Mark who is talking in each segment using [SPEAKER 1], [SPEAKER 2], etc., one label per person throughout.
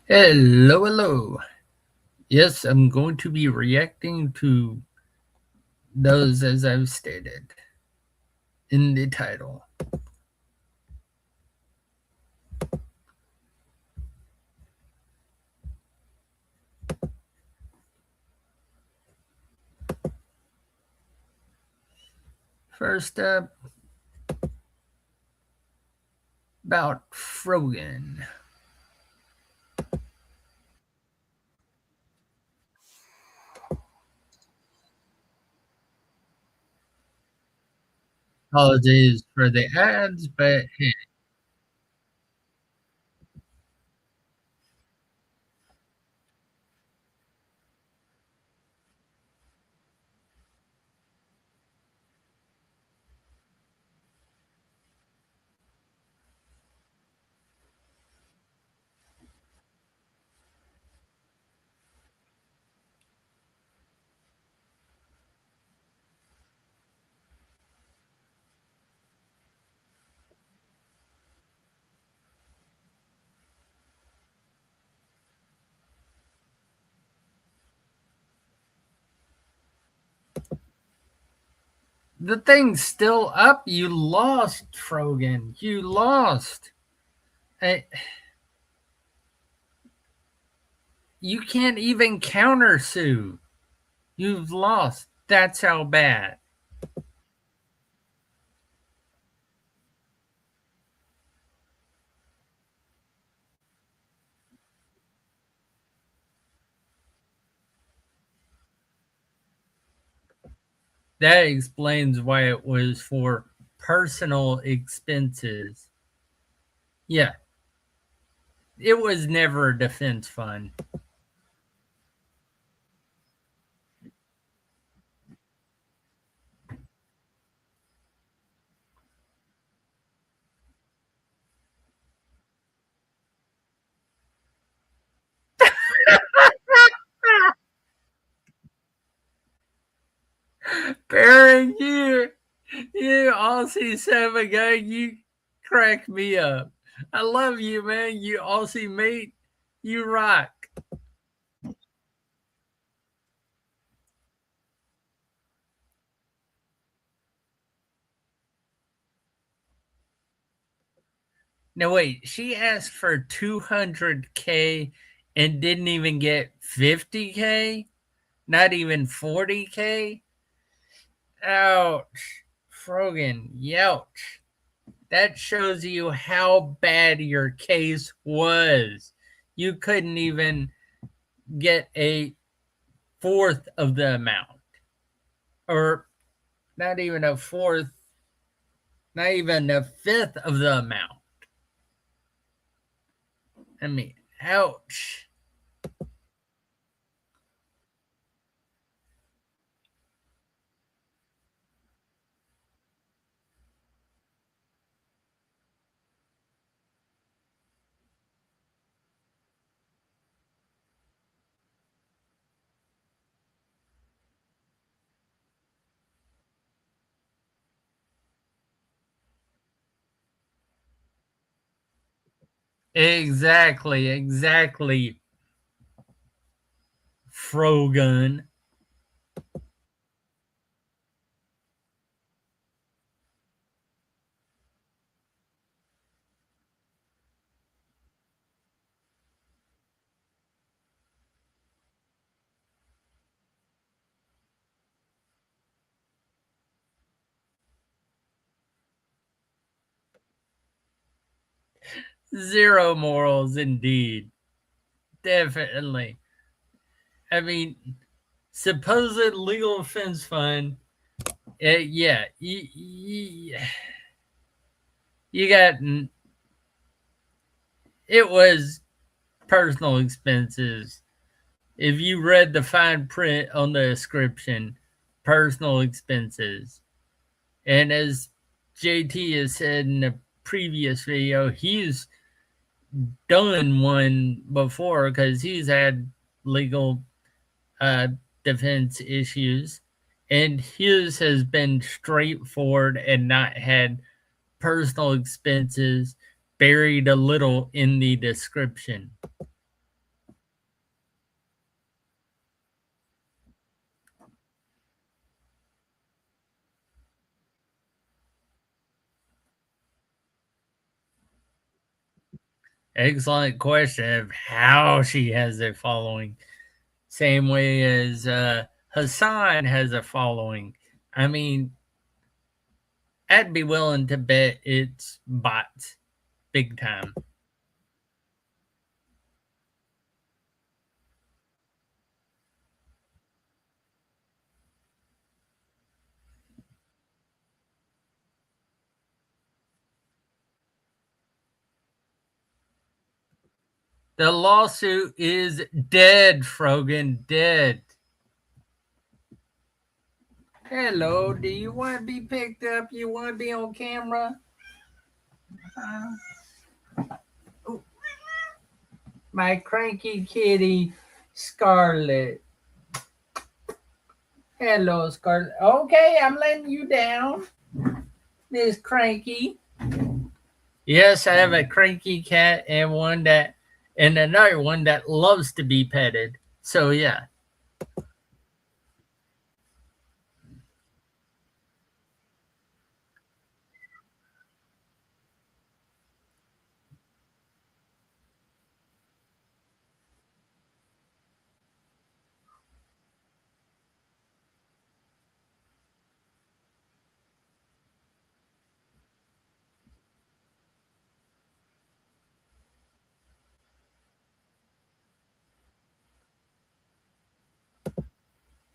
[SPEAKER 1] Hello, hello. Yes, I'm going to be reacting to those as I've stated in the title. First up, about Frogan. Apologies for the ads, but hey, the thing's still up. You lost, Frogan. You lost. You can't even countersue. You've lost. That's how bad. That explains why it was for personal expenses. Yeah, it was never a defense fund. Baron, you Aussie seven guy, you crack me up. I love you, man. You Aussie mate. You rock. No, wait. She asked for 200K and didn't even get 50K? Not even 40K? Ouch. Frogan, youch. That shows you how bad your case was. You couldn't even get a fourth of the amount, or not even a fourth, not even a fifth of the amount. I mean, ouch. Exactly, Frogun. Zero morals indeed. Definitely. I mean, supposed legal offense fund. Yeah, you got it was personal expenses. If you read the fine print on the description, personal expenses. And as JT has said in a previous video, he's done one before because he's had legal uh, defense issues, and his has been straightforward and not had personal expenses buried a little in the description. Excellent question of how she has a following. Same way as Hassan has a following. I mean, I'd be willing to bet it's bots big time. The lawsuit is dead, Frogan, dead. Hello, do you want to be picked up? You want to be on camera? Oh, my cranky kitty, Scarlet. Hello, Scarlet. Okay, I'm letting you down, Miss Cranky. Yes, I have a cranky cat and another one that loves to be petted. So yeah.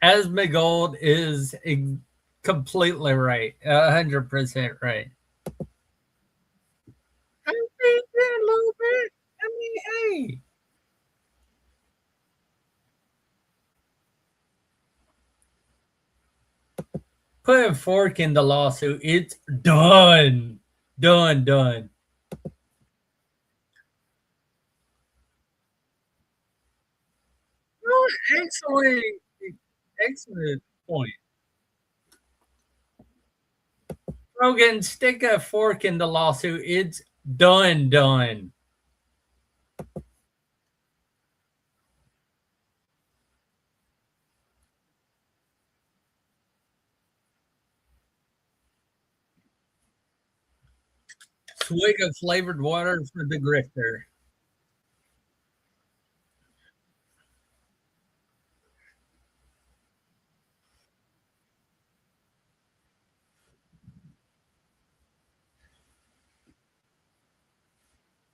[SPEAKER 1] Asmongold is completely right, 100% right. I think that a little bit. I mean, hey, put a fork in the lawsuit. It's done, done, done. Oh, excellent, excellent point. Rogan, stick a fork in the lawsuit. It's done, done. Swig of flavored water for the grifter.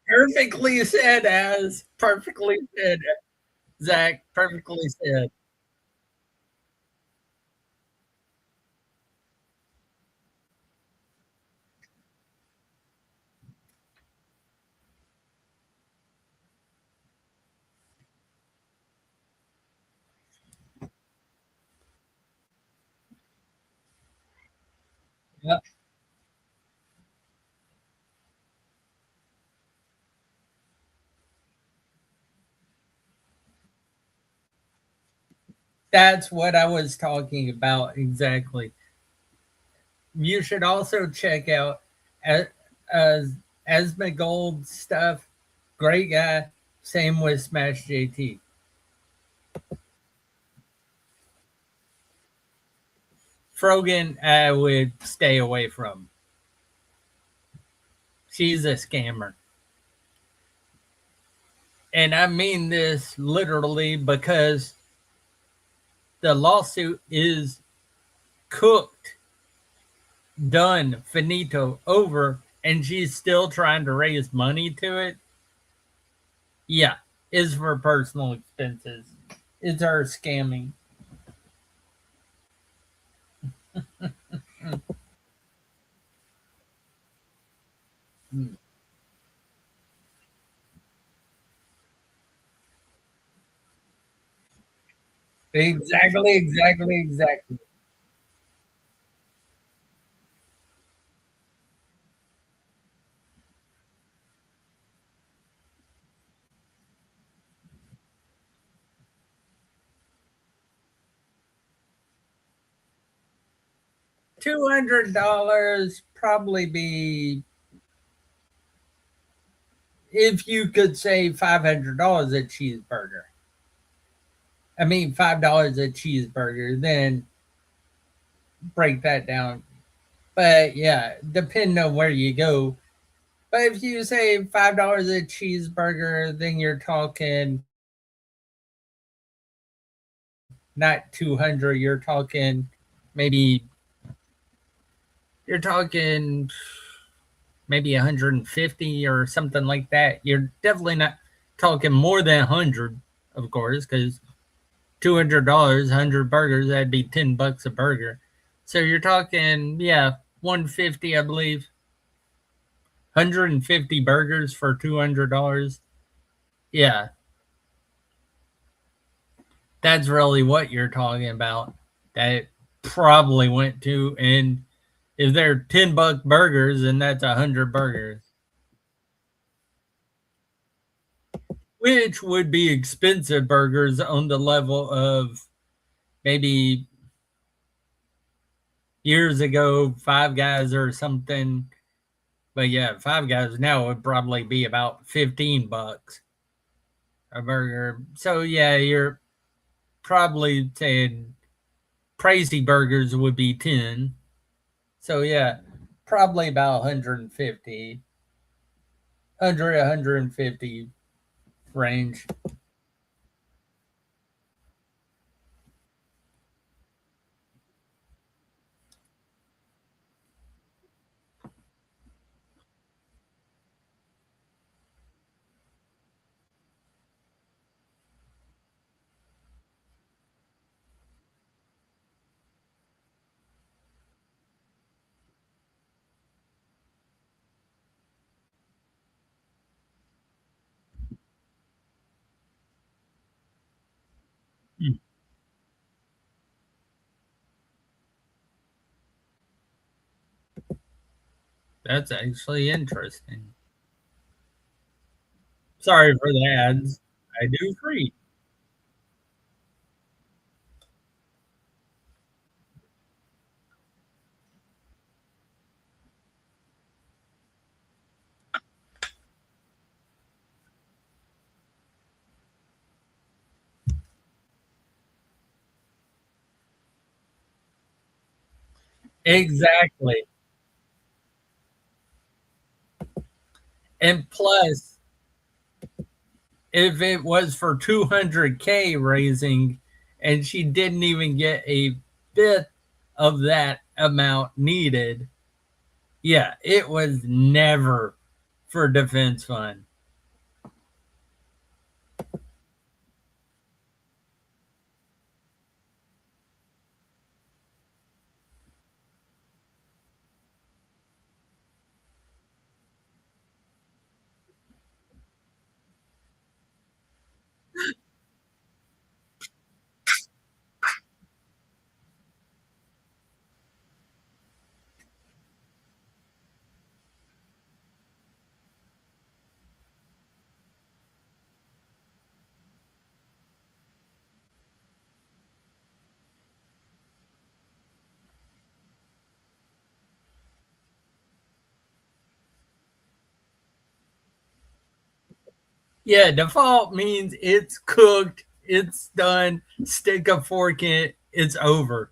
[SPEAKER 1] Perfectly said, as perfectly said, Zach. Perfectly said. Yep. That's what I was talking about exactly. You should also check out as Esma Gold stuff. Great guy. Same with SmshJT. Frogan, I would stay away from. She's a scammer. And I mean this literally because the lawsuit is cooked, done, finito, over, and she's still trying to raise money to it. Yeah, is for personal expenses. It's her scamming. Exactly, exactly, exactly. $200 probably be if you could save $500 a cheeseburger, I mean $5 a cheeseburger, then break that down. But yeah, depending on where you go. But if you say $5 a cheeseburger, then you're talking not 200. Maybe you're talking maybe 150 or something like that. You're definitely not talking more than 100, of course, because $200, 100 burgers, that'd be $10 a burger. So you're talking, yeah, 150, I believe. 150 burgers for $200. Yeah, that's really what you're talking about. That probably went to, and if they're $10 burgers, then that's 100 burgers, which would be expensive burgers on the level of maybe years ago, Five Guys or something. But yeah, Five Guys now would probably be about $15 a burger. So yeah, you're probably saying Crazy Burgers would be 10. So yeah, probably about 150, 150 range. Hmm, that's actually interesting. Sorry for the ads. I do free. Exactly. And plus, if it was for 200K raising and she didn't even get a fifth of that amount needed, yeah, it was never for defense fund. Yeah, default means it's cooked, it's done, stick a fork in it, it's over.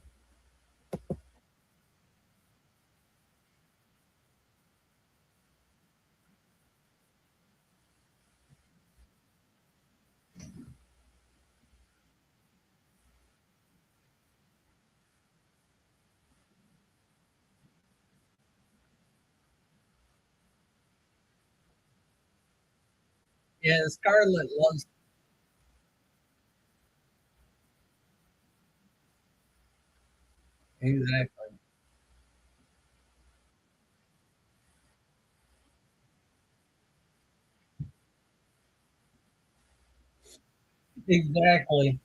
[SPEAKER 1] Yeah, Scarlett loves. Exactly. Exactly.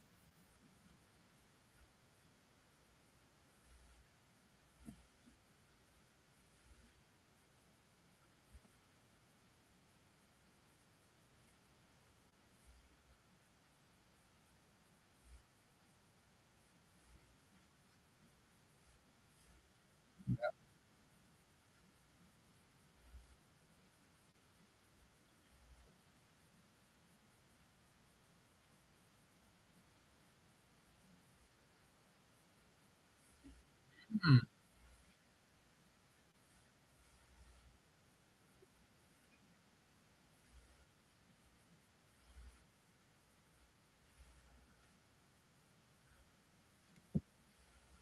[SPEAKER 1] Hmm.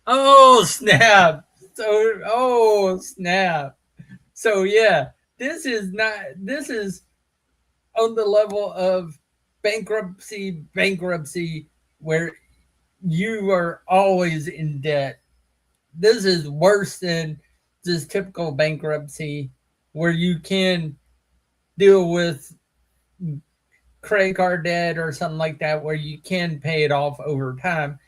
[SPEAKER 1] Oh snap! Snap! So yeah, this is not. This is on the level of bankruptcy, where you are always in debt. This is worse than just typical bankruptcy, where you can deal with credit card debt or something like that, where you can pay it off over time.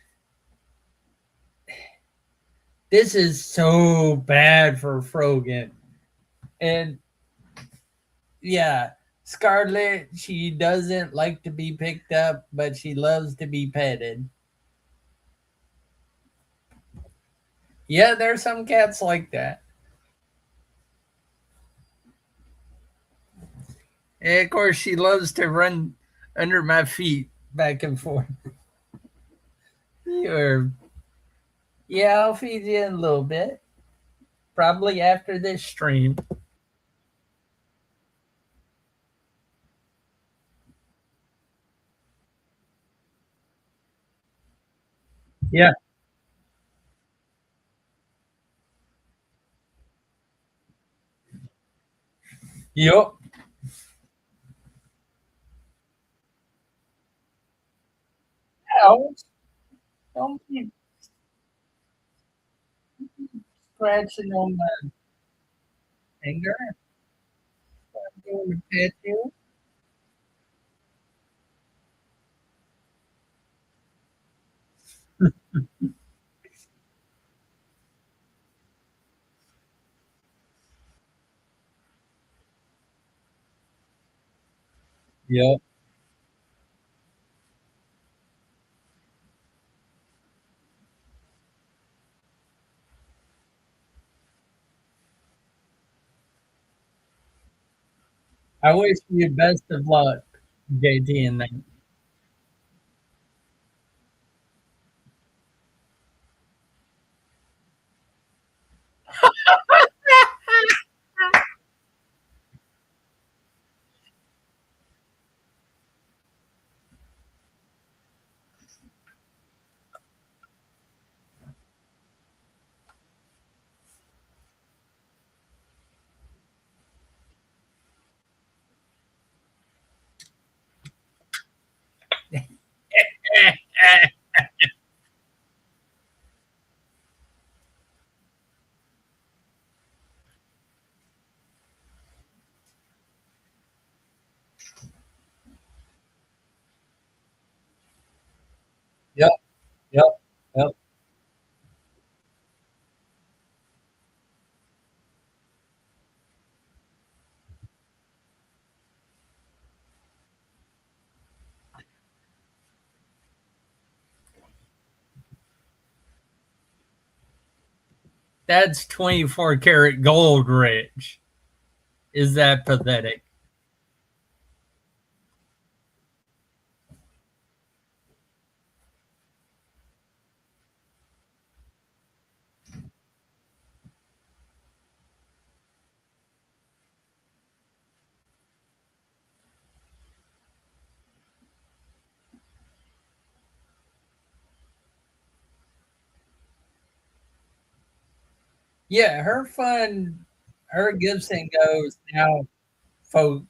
[SPEAKER 1] This is so bad for Frogan. And yeah, Scarlett, she doesn't like to be picked up, but she loves to be petted. Yeah, there's some cats like that. And of course, she loves to run under my feet back and forth. Or, yeah, I'll feed you in a little bit. Probably after this stream. Yeah. Yep. Ouch. Don't be scratching on my finger. I'm going to pet you. Yep. I wish you best of luck, JT, in that. Yep. Yep. Yep. That's 24 karat gold rich. Is that pathetic? Yeah, her Gibson goes now, folks.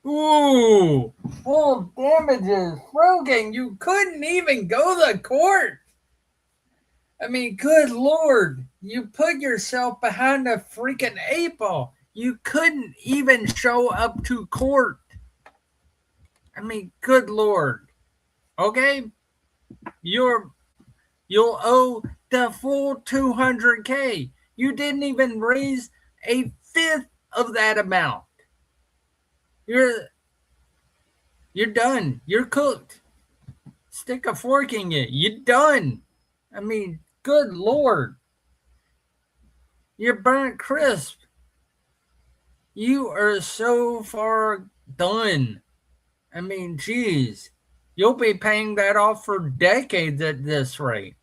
[SPEAKER 1] Ooh, full damages, Frogan. You couldn't even go to court. I mean, good lord, you put yourself behind a freaking eight ball. You couldn't even show up to court. I mean, good lord. Okay, you're you'll owe the full 200K. You didn't even raise a fifth of that amount. You're you're done. You're cooked. Stick a fork in you. You're done. I mean, good lord. You're burnt crisp. You are so far done. I mean, geez. You'll be paying that off for decades at this rate.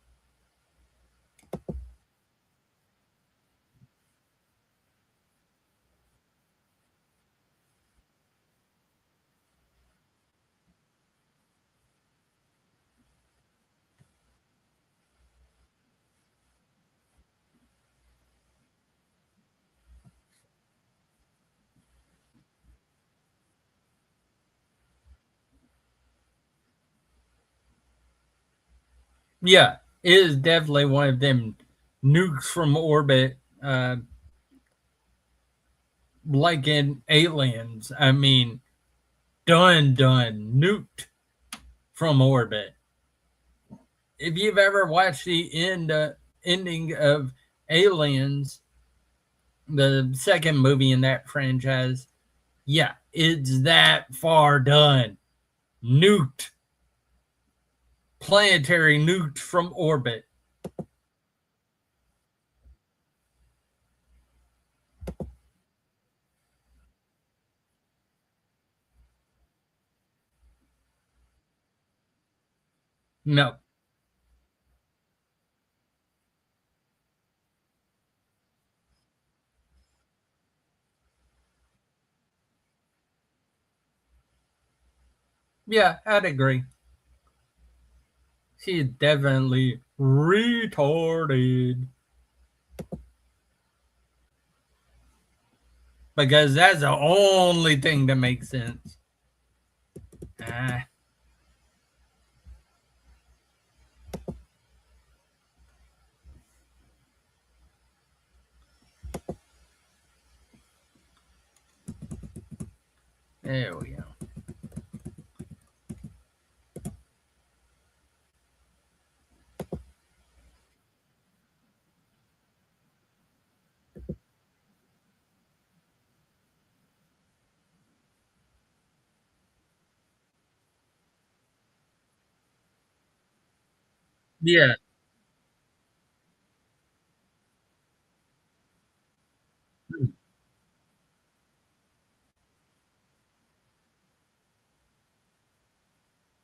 [SPEAKER 1] Yeah, it is definitely one of them nukes from orbit, like in Aliens. I mean, done, nuked from orbit. If you've ever watched the ending of Aliens, the second movie in that franchise, yeah, it's that far done. Nuked, planetary nuked from orbit. No, yeah, I'd agree. She's definitely retarded because that's the only thing that makes sense. Ah, there we go. Yeah.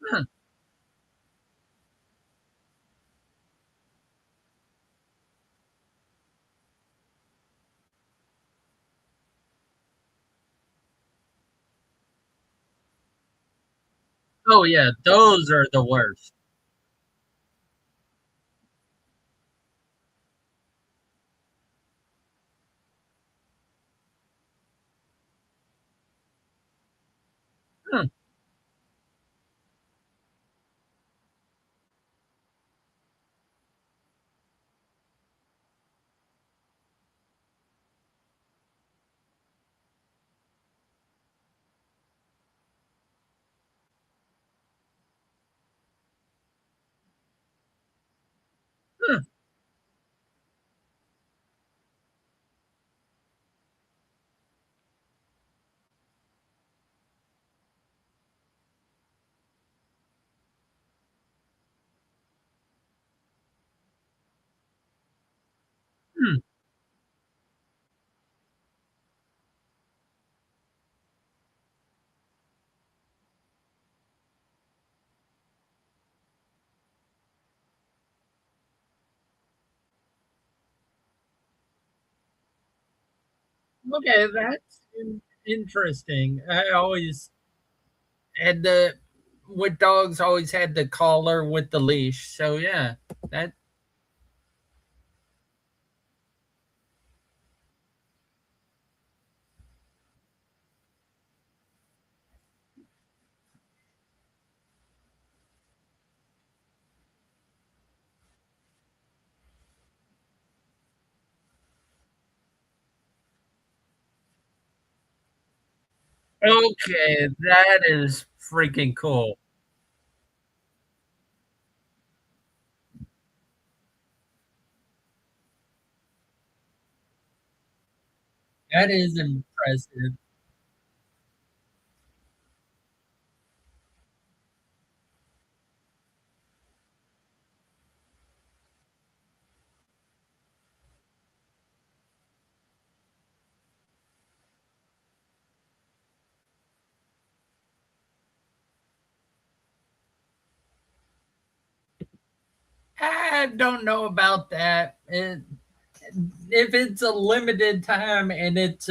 [SPEAKER 1] Huh. Oh yeah, those are the worst. Huh. Huh. Hmm. Okay, that's interesting. I always had the with dogs always had the collar with the leash. So yeah, that Okay, that is freaking cool. That is impressive. I don't know about that. If it's a limited time and it's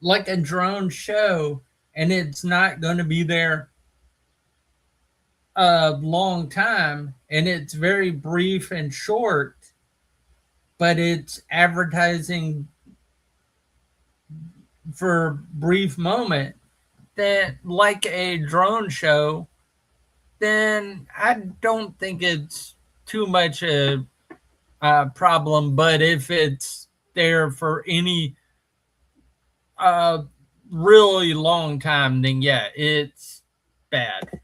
[SPEAKER 1] like a drone show and it's not going to be there a long time and it's very brief and short, but it's advertising for a brief moment, then like a drone show, then I don't think it's too much a problem. But if it's there for any uh, really long time, then yeah, it's bad.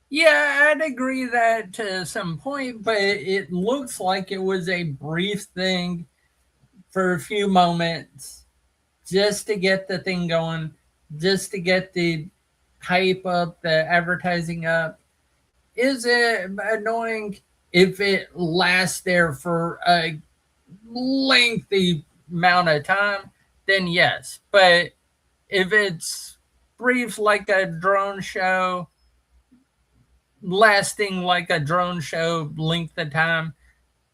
[SPEAKER 1] Yeah, I'd agree that to some point, but it looks like it was a brief thing for a few moments just to get the thing going, just to get the hype up, the advertising up. Is it annoying if it lasts there for a lengthy amount of time? Then yes. But if it's brief like a drone show, lasting like a drone show length of time,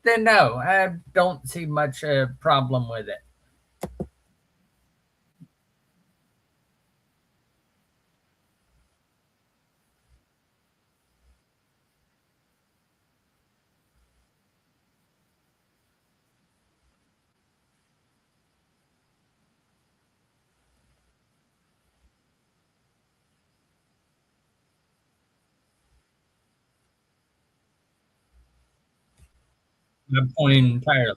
[SPEAKER 1] then no, I don't see much problem with it. My point entirely.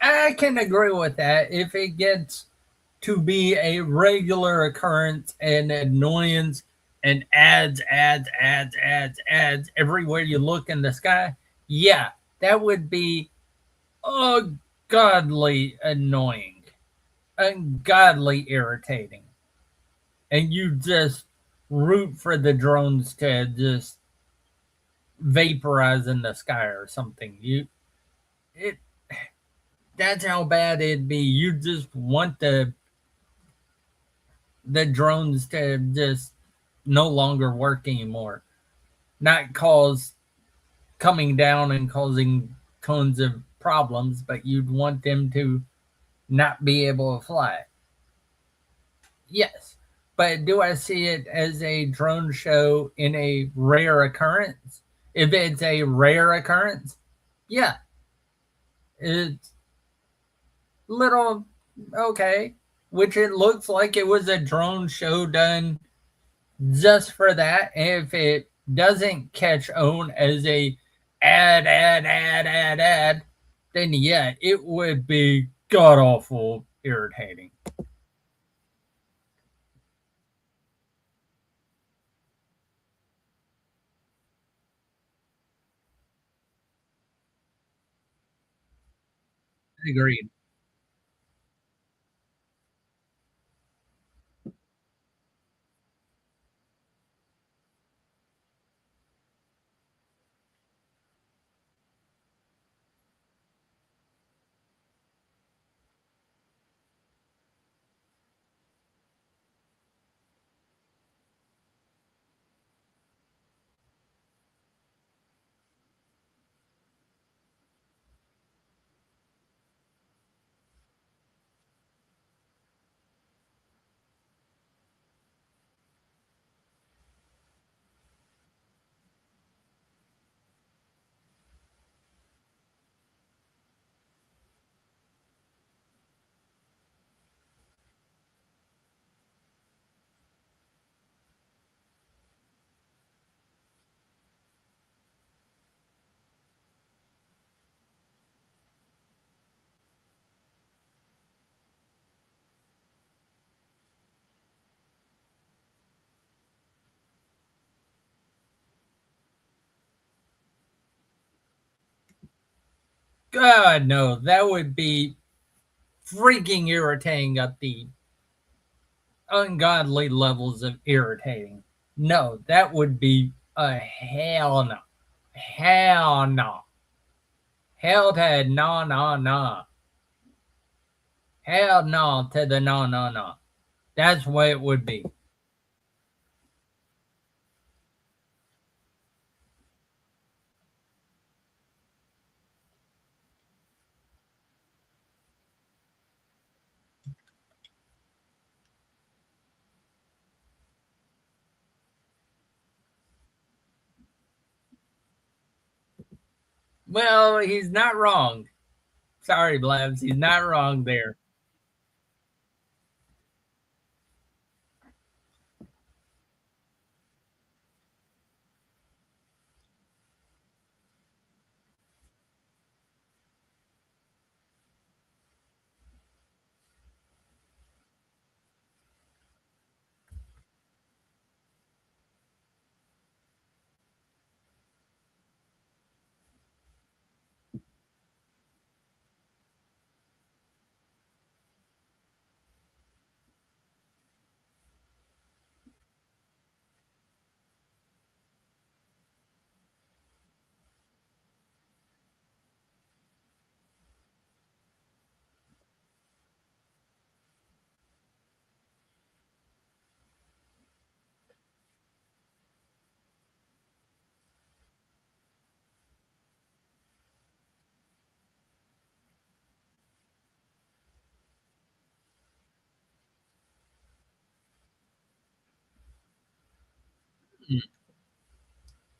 [SPEAKER 1] I can agree with that. If it gets to be a regular occurrence and annoyance and ads everywhere you look in the sky, yeah, that would be ungodly annoying, ungodly irritating. And you just root for the drones to just vaporize in the sky or something. It that's how bad it'd be. You just want the drones to just no longer work anymore, not cause coming down and causing tons of problems, but you'd want them to not be able to fly. Yes. But do I see it as a drone show in a rare occurrence? If it's a rare occurrence, yeah, it's little okay, which it looks like it was a drone show done just for that. And if it doesn't catch on as a ad, then yeah, it would be god awful irritating. Agreed. God no, that would be freaking irritating at the ungodly levels of irritating. No, that would be a hell no. Hell no. Hell to no, no, no. Hell no to the no, no, no. That's what it would be. Well, he's not wrong. Sorry, Blabs. He's not wrong there.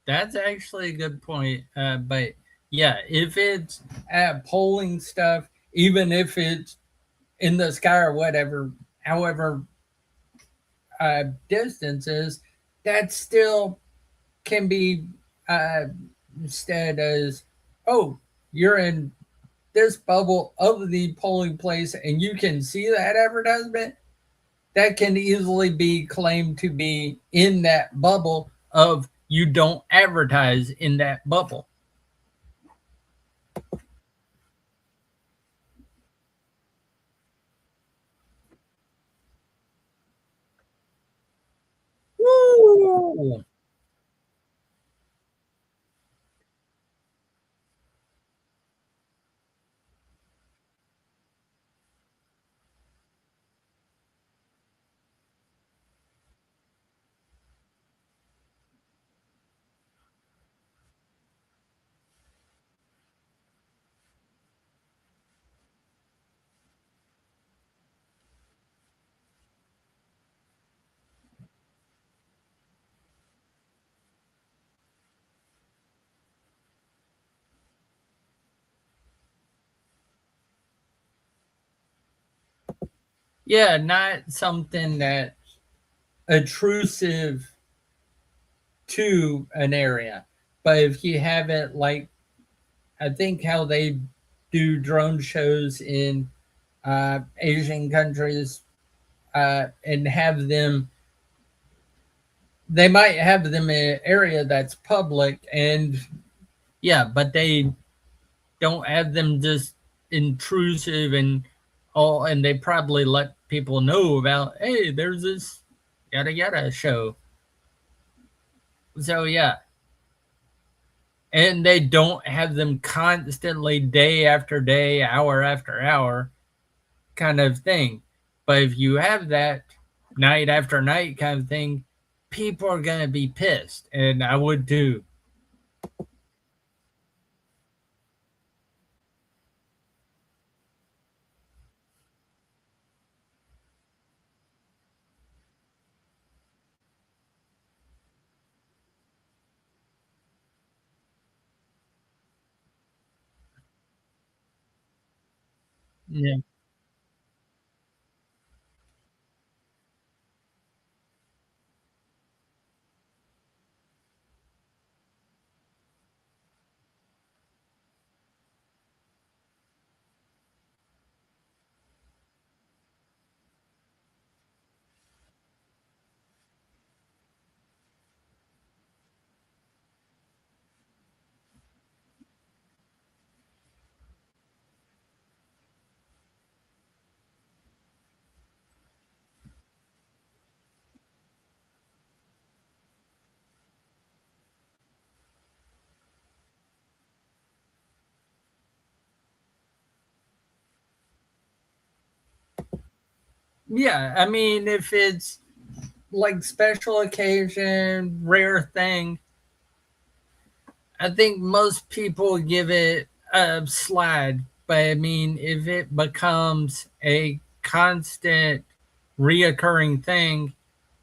[SPEAKER 1] That's actually a good point. But yeah, if it's at polling stuff, even if it's in the sky or whatever, however distances, that still can be uh, instead as, oh, you're in this bubble of the polling place and you can see that advertisement. That can easily be claimed to be in that bubble of you don't advertise in that bubble. Woo! Yeah, not something that intrusive to an area. But if you have it like, I think how they do drone shows in Asian countries, and have them, they might have them in an area that's public, and yeah, but they don't have them just intrusive and all, and they probably let people know about, hey, there's this yada yada show. So yeah, and they don't have them constantly day after day, hour after hour kind of thing. But if you have that night after night kind of thing, people are going to be pissed, and I would too. Yeah. Yeah, I mean, if it's like special occasion, rare thing, I think most people give it a slide. But I mean, if it becomes a constant, reoccurring thing,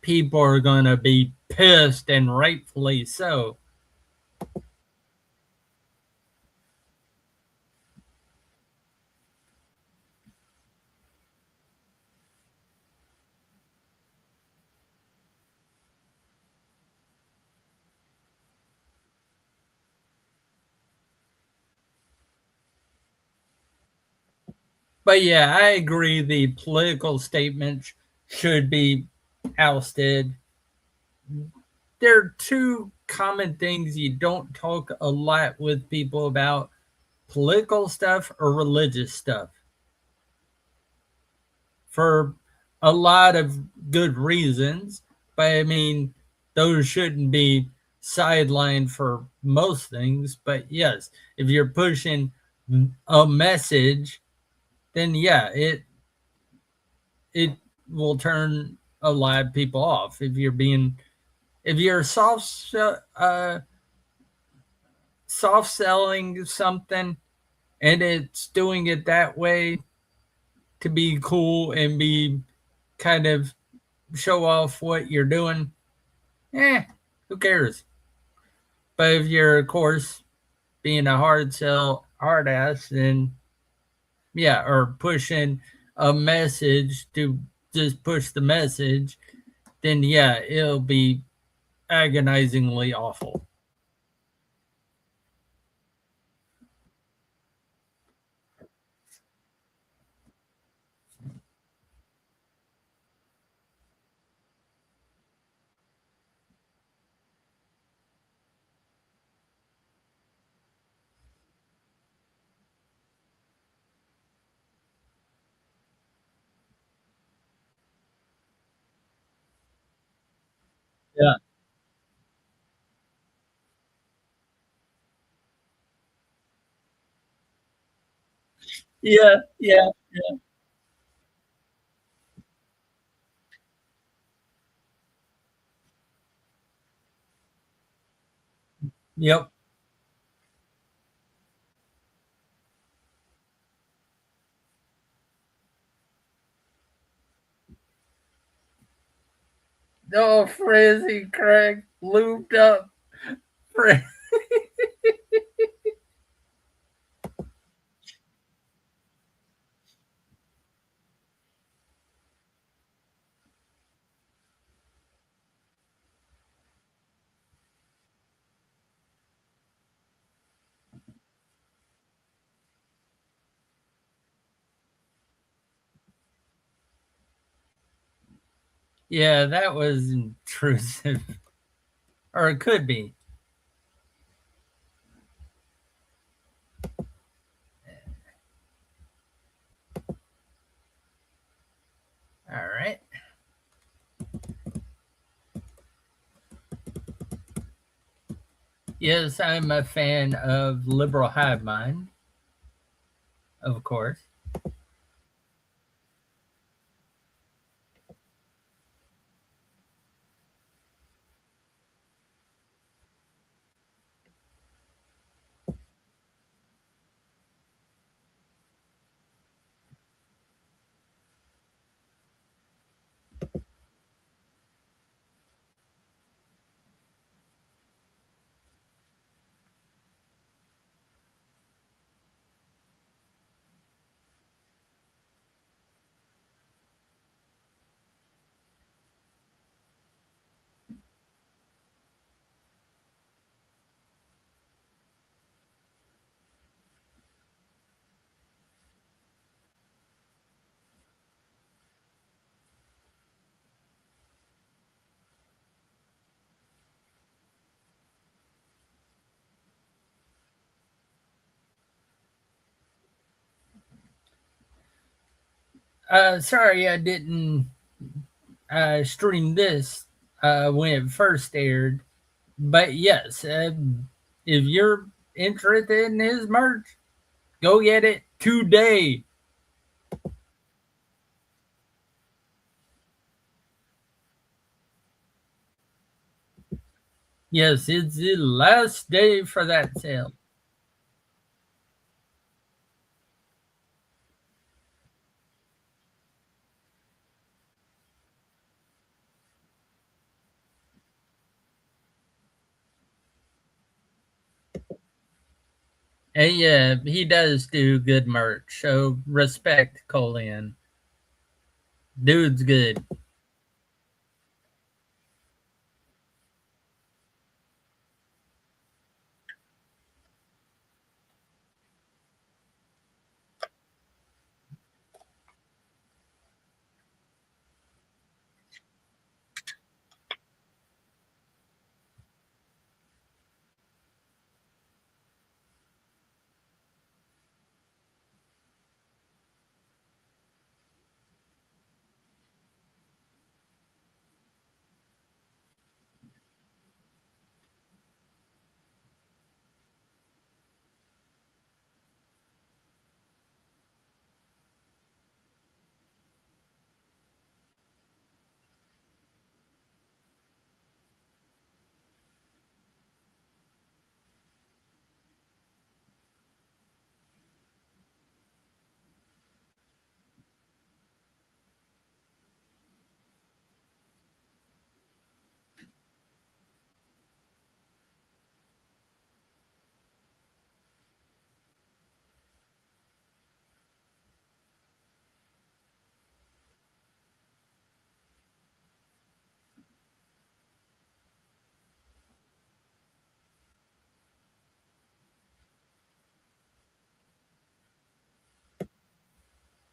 [SPEAKER 1] people are going to be pissed, and rightfully so. But yeah, I agree the political statements should be ousted. There are two common things you don't talk a lot with people about: political stuff or religious stuff, for a lot of good reasons. But I mean, those shouldn't be sidelined for most things. But yes, if you're pushing a message, then yeah, it will turn a lot of people off. If you're soft selling something, and it's doing it that way to be cool and be kind of show off what you're doing, who cares? But if you're, of course, being a hard sell hard ass, then yeah, or pushing a message to just push the message, then yeah, it'll be agonizingly awful. Yeah, yeah, yeah, yep. Oh, frizzy Craig, looped up. Frizz. Yeah, that was intrusive. Or it could be. All right. Yes, I'm a fan of liberal hive mind, of course. Sorry, I didn't stream this when it first aired, but yes, if you're interested in his merch, go get it today. Yes, it's the last day for that sale. And yeah, he does do good merch, so respect Colion. Dude's good.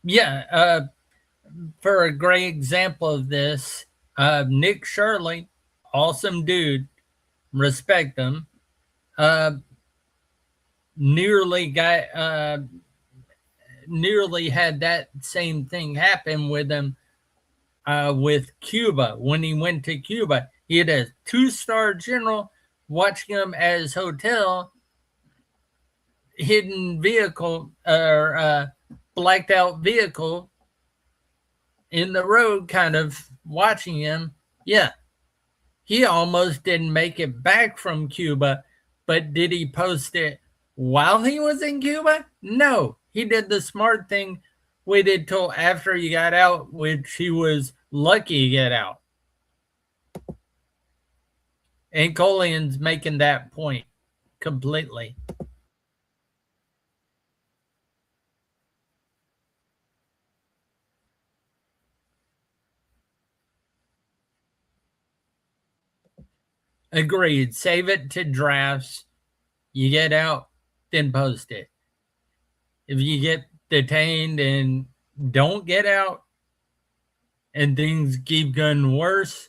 [SPEAKER 1] Yeah, for a great example of this, Nick Shirley, awesome dude, respect him. Uh, nearly got nearly had that same thing happen with him with Cuba when he went to Cuba. He had a two-star general watching him at his hotel, hidden vehicle or blacked out vehicle in the road, kind of watching him. Yeah, he almost didn't make it back from Cuba, but did he post it while he was in Cuba? No, he did the smart thing. Waited till after he got out, which he was lucky to get out. And Colion's making that point completely. Agreed. Save it to drafts. You get out, then post it. If you get detained and don't get out and things keep getting worse,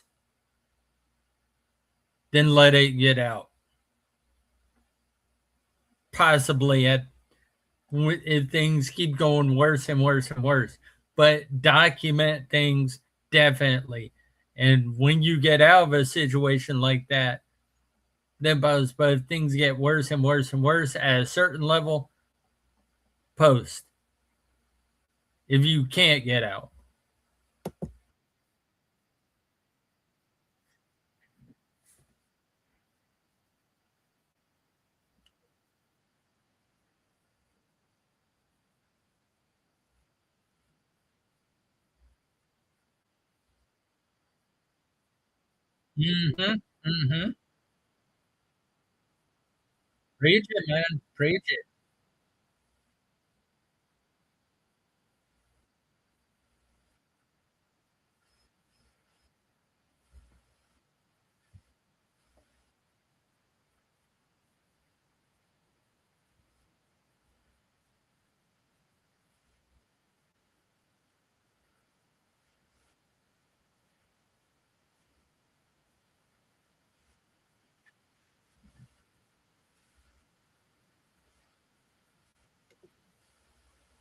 [SPEAKER 1] then let it get out. Possibly if things keep going worse and worse and worse, but document things definitely. And when you get out of a situation like that, then post. But if things get worse and worse and worse at a certain level, post. If you can't get out. Mm-hmm. Mm-hmm. Preach it, man. Preach it.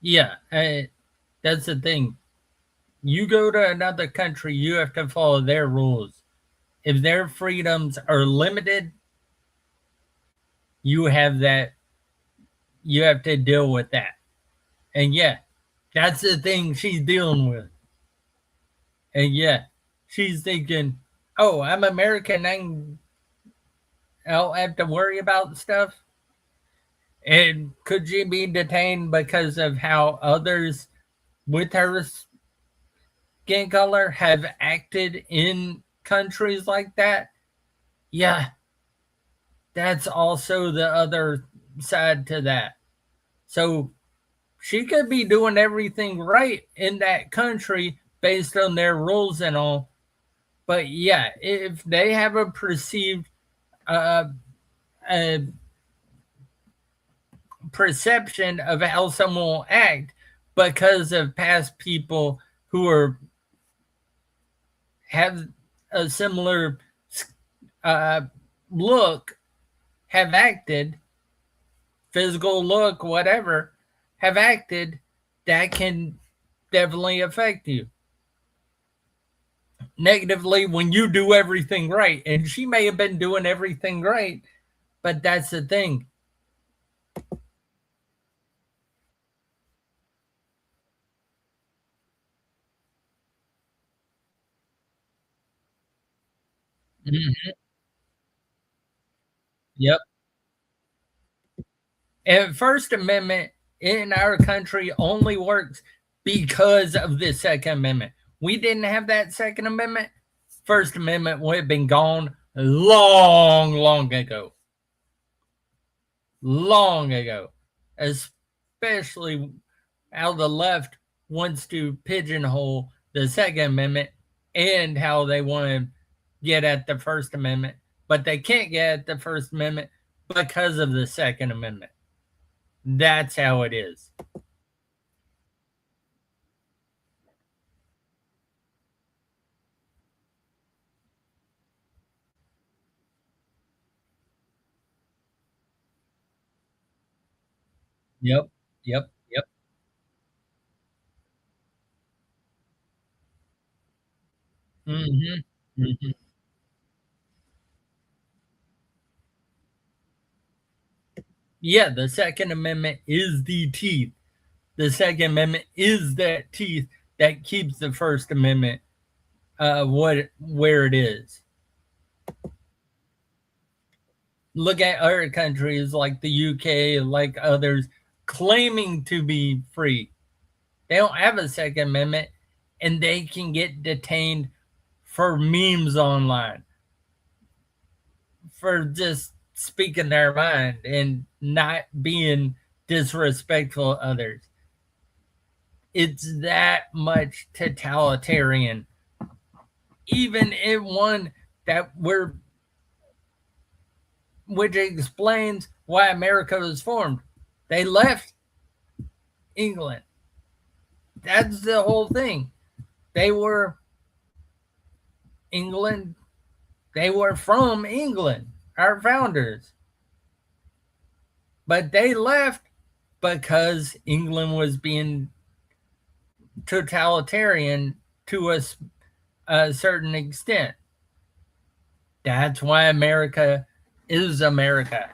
[SPEAKER 1] Yeah, that's the thing. You go to another country, you have to follow their rules. If their freedoms are limited, you have that. You have to deal with that. And yeah, that's the thing she's dealing with. And yeah, she's thinking, "Oh, I'm American. I don't have to worry about stuff." And could she be detained because of how others with her skin color have acted in countries like that? Yeah, that's also the other side to that. So she could be doing everything right in that country based on their rules and all. But yeah, if they have a perceived uh, a perception of how someone will act because of past people who are have a similar uh, look, have acted, physical look, whatever, have acted, that can definitely affect you negatively when you do everything right. And she may have been doing everything right, but that's the thing. Mhm. Yep. And First Amendment in our country only works because of the Second Amendment. We didn't have that Second Amendment, First Amendment would have been gone long, long ago. Long ago. Especially how the left wants to pigeonhole the Second Amendment and how they want to get at the First Amendment, but they can't get at the First Amendment because of the Second Amendment. That's how it is. Yep. Yep. Yep. Mhm. Mhm. Yeah, the Second Amendment is the teeth. The Second Amendment is that teeth that keeps the First Amendment what where it is. Look at other countries like the UK, like others, claiming to be free. They don't have a Second Amendment, and they can get detained for memes online, for just speaking their mind and not being disrespectful to others. It's that much totalitarian. Even in one that we're, which explains why America was formed. They left England. That's the whole thing. They were England, they were from England, our founders. But they left because England was being totalitarian to a certain extent. That's why America is America.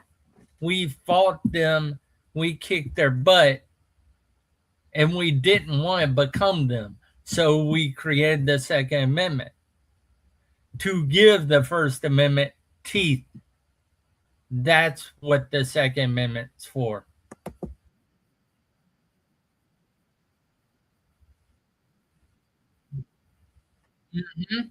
[SPEAKER 1] We fought them, we kicked their butt, and we didn't want to become them. So we created the Second Amendment to give the First Amendment teeth. That's what the Second Amendment's for. Mm-hmm.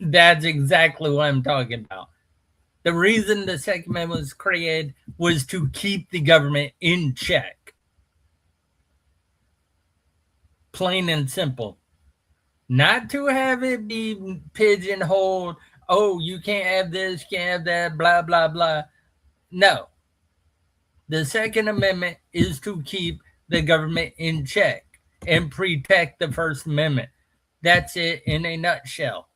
[SPEAKER 1] That's exactly what I'm talking about. The reason the Second Amendment was created was to keep the government in check. Plain and simple. Not to have it be pigeonholed. Oh, you can't have this, can't have that, blah, blah, blah. No. The Second Amendment is to keep the government in check and protect the First Amendment. That's it in a nutshell.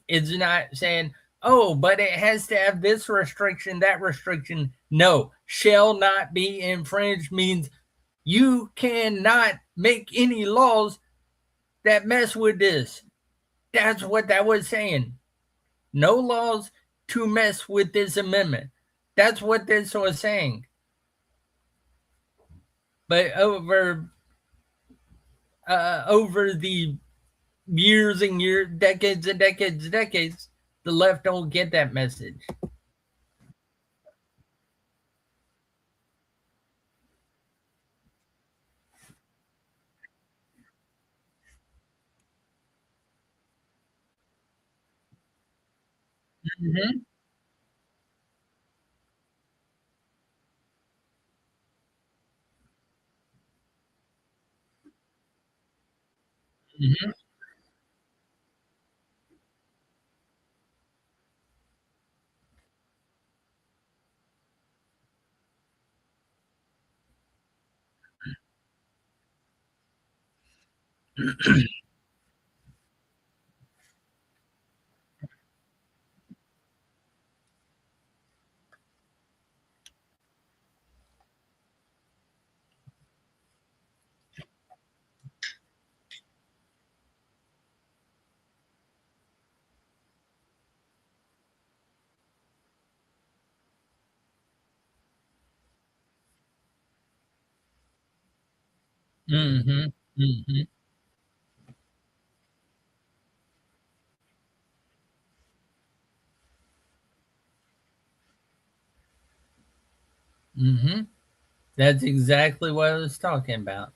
[SPEAKER 1] It's not saying, oh, but it has to have this restriction, that restriction. No, shall not be infringed means you cannot make any laws that mess with this. That's what that was saying. No laws to mess with this amendment. That's what this was saying. But over the years and years, decades and decades and decades, the left don't get that message. Mm-hmm. Mm-hmm. Mm-hmm. Mm-hmm. Mm-hmm. That's exactly what I was talking about.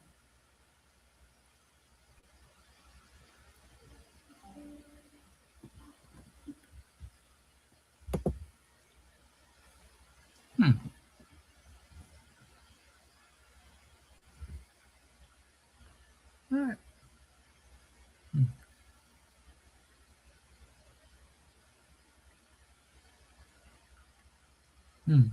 [SPEAKER 1] Hmm. All right. Hmm.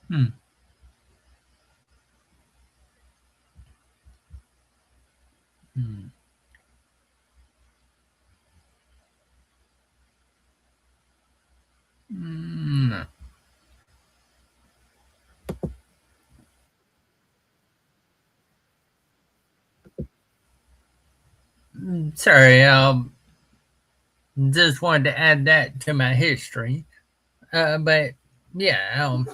[SPEAKER 1] Hmm. Hmm. Hmm. Sorry, just wanted to add that to my history. But yeah,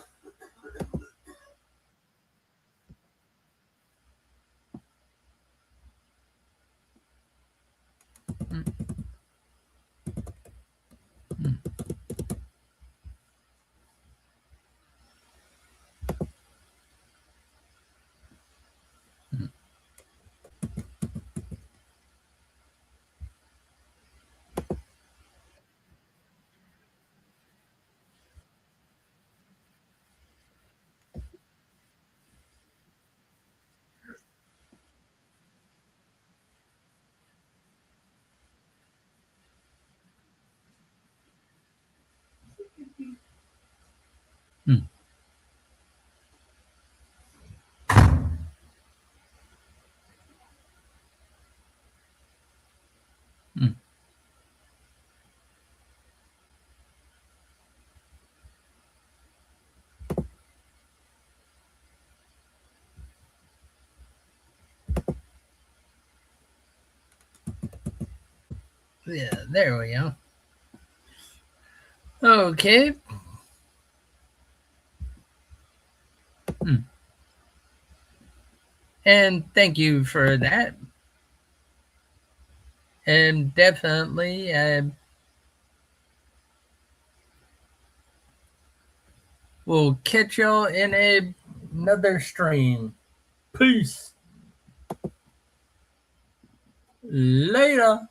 [SPEAKER 1] Yeah, there we go. Okay. And thank you for that. And definitely, we'll catch y'all in another stream. Peace. Later.